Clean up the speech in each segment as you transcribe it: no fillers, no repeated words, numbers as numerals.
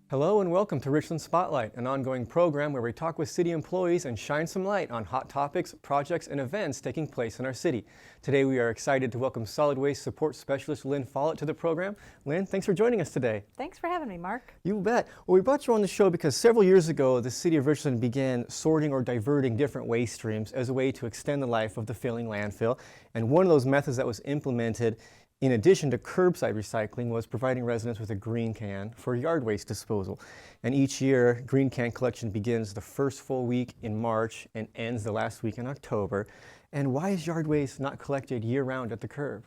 Hello and welcome to Richland Spotlight, an ongoing program where we talk with city employees and shine some light on hot topics, projects, and events taking place in our city. Today we are excited to welcome Solid Waste Support Specialist Lynn Follett to the program. Lynn, thanks for joining us today. Thanks for having me, Mark. You bet. Well, we brought you on the show because several years ago the City of Richland began sorting or diverting different waste streams as a way to extend the life of the failing landfill. And one of those methods that was implemented in addition to curbside recycling was providing residents with a green can for yard waste disposal. And each year, green can collection begins the first full week in March and ends the last week in October. And why is yard waste not collected year-round at the curb?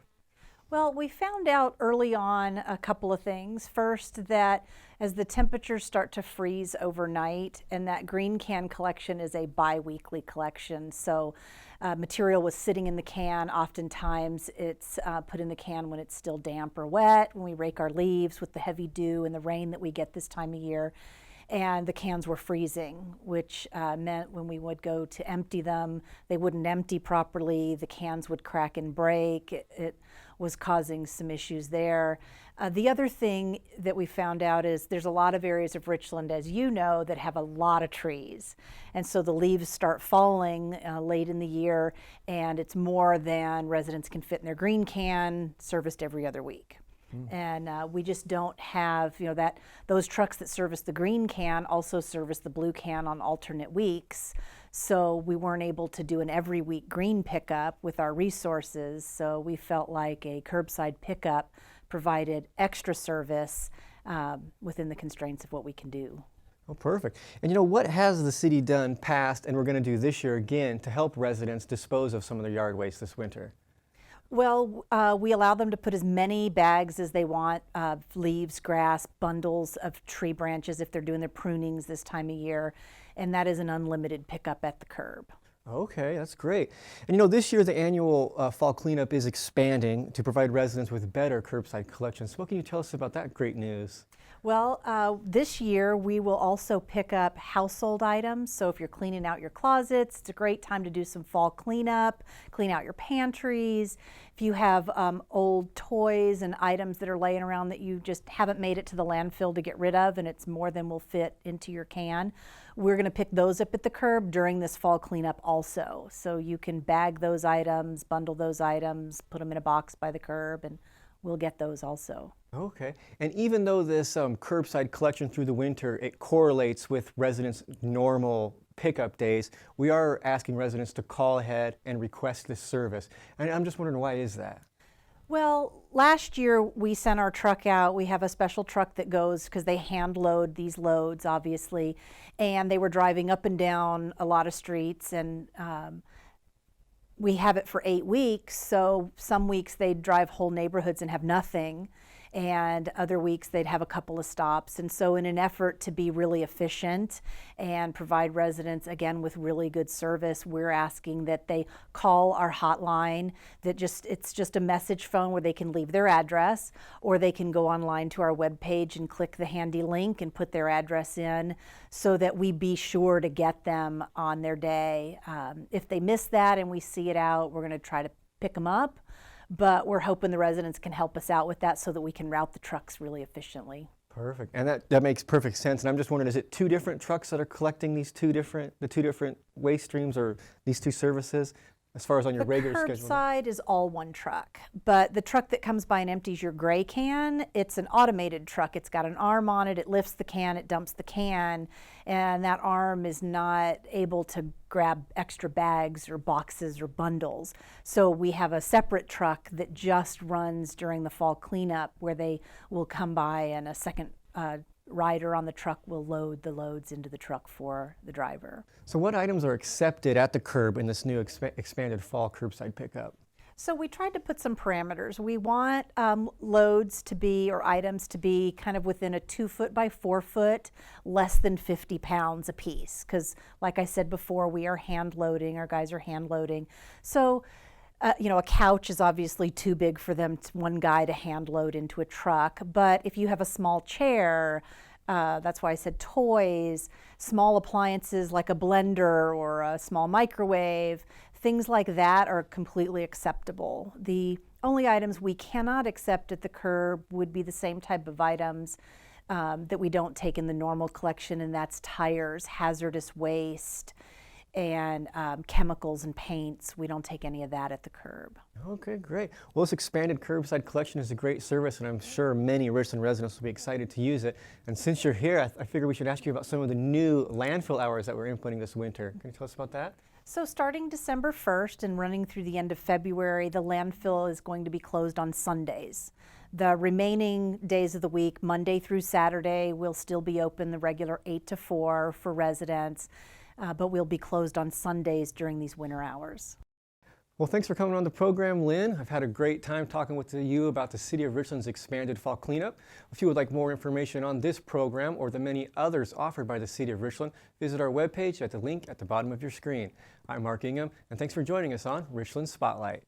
Well, we found out early on a couple of things. First, that as the temperatures start to freeze overnight, and that green can collection is a bi-weekly collection, so material was sitting in the can. Oftentimes it's put in the can when it's still damp or wet, when we rake our leaves with the heavy dew and the rain that we get this time of year. And the cans were freezing, which meant when we would go to empty them, they wouldn't empty properly, the cans would crack and break. It was causing some issues there. The other thing that we found out is there's a lot of areas of Richland, as you know, that have a lot of trees. And so the leaves start falling late in the year, and it's more than residents can fit in their green can, serviced every other week. And we just don't have, that those trucks that service the green can also service the blue can on alternate weeks. So we weren't able to do an every week green pickup with our resources. So we felt like a curbside pickup provided extra service within the constraints of what we can do. Oh, perfect. And what has the city done past and we're going to do this year again to help residents dispose of some of their yard waste this winter? Well, we allow them to put as many bags as they want, leaves, grass, bundles of tree branches if they're doing their prunings this time of year, and that is an unlimited pickup at the curb. Okay, that's great. And this year the annual fall cleanup is expanding to provide residents with better curbside collections. What can you tell us about that great news? Well, this year we will also pick up household items. So if you're cleaning out your closets, it's a great time to do some fall cleanup, clean out your pantries. If you have old toys and items that are laying around that you just haven't made it to the landfill to get rid of and it's more than will fit into your can, we're going to pick those up at the curb during this fall cleanup also. So you can bag those items, bundle those items, put them in a box by the curb, and we'll get those also. Okay. And even though this curbside collection through the winter, it correlates with residents' normal pickup days, we are asking residents to call ahead and request this service. And I'm just wondering, why is that? Well, last year we sent our truck out. We have a special truck that goes because they hand load these loads, obviously, and they were driving up and down a lot of streets, and we have it for 8 weeks. So some weeks they'd drive whole neighborhoods and have nothing, and other weeks they'd have a couple of stops. And so in an effort to be really efficient and provide residents, again, with really good service, we're asking that they call our hotline. It's just a message phone where they can leave their address, or they can go online to our webpage and click the handy link and put their address in so that we be sure to get them on their day. If they miss that and we see it out, we're going to try to pick them up. But we're hoping the residents can help us out with that so that we can route the trucks really efficiently. Perfect. And that makes perfect sense. And I'm just wondering, is it two different trucks that are collecting the two different waste streams, or these two services as far as on your regular schedule? The curbside is all one truck, but the truck that comes by and empties your gray can, it's an automated truck. It's got an arm on it. It lifts the can, it dumps the can, and that arm is not able to grab extra bags or boxes or bundles. So we have a separate truck that just runs during the fall cleanup, where they will come by and a second rider on the truck will load the loads into the truck for the driver. So what items are accepted at the curb in this new expanded fall curbside pickup? So we tried to put some parameters. We want loads to be, or items to be, kind of within a 2 foot by 4 foot, less than 50 pounds a piece. Because like I said before, we are hand loading, our guys are hand loading. So a couch is obviously too big for one guy to hand load into a truck. But if you have a small chair, that's why I said toys, small appliances like a blender or a small microwave, things like that are completely acceptable. The only items we cannot accept at the curb would be the same type of items that we don't take in the normal collection, and that's tires, hazardous waste, and chemicals and paints. We don't take any of that at the curb. Okay, great. Well, this expanded curbside collection is a great service, and I'm sure many Richland residents will be excited to use it. And since you're here, I figure we should ask you about some of the new landfill hours that we're implementing this winter. Can you tell us about that? So starting December 1st and running through the end of February, the landfill is going to be closed on Sundays. The remaining days of the week, Monday through Saturday, will still be open the regular 8 to 4 for residents, but we'll be closed on Sundays during these winter hours. Well, thanks for coming on the program, Lynn. I've had a great time talking with you about the City of Richland's expanded fall cleanup. If you would like more information on this program or the many others offered by the City of Richland, visit our webpage at the link at the bottom of your screen. I'm Mark Ingham, and thanks for joining us on Richland Spotlight.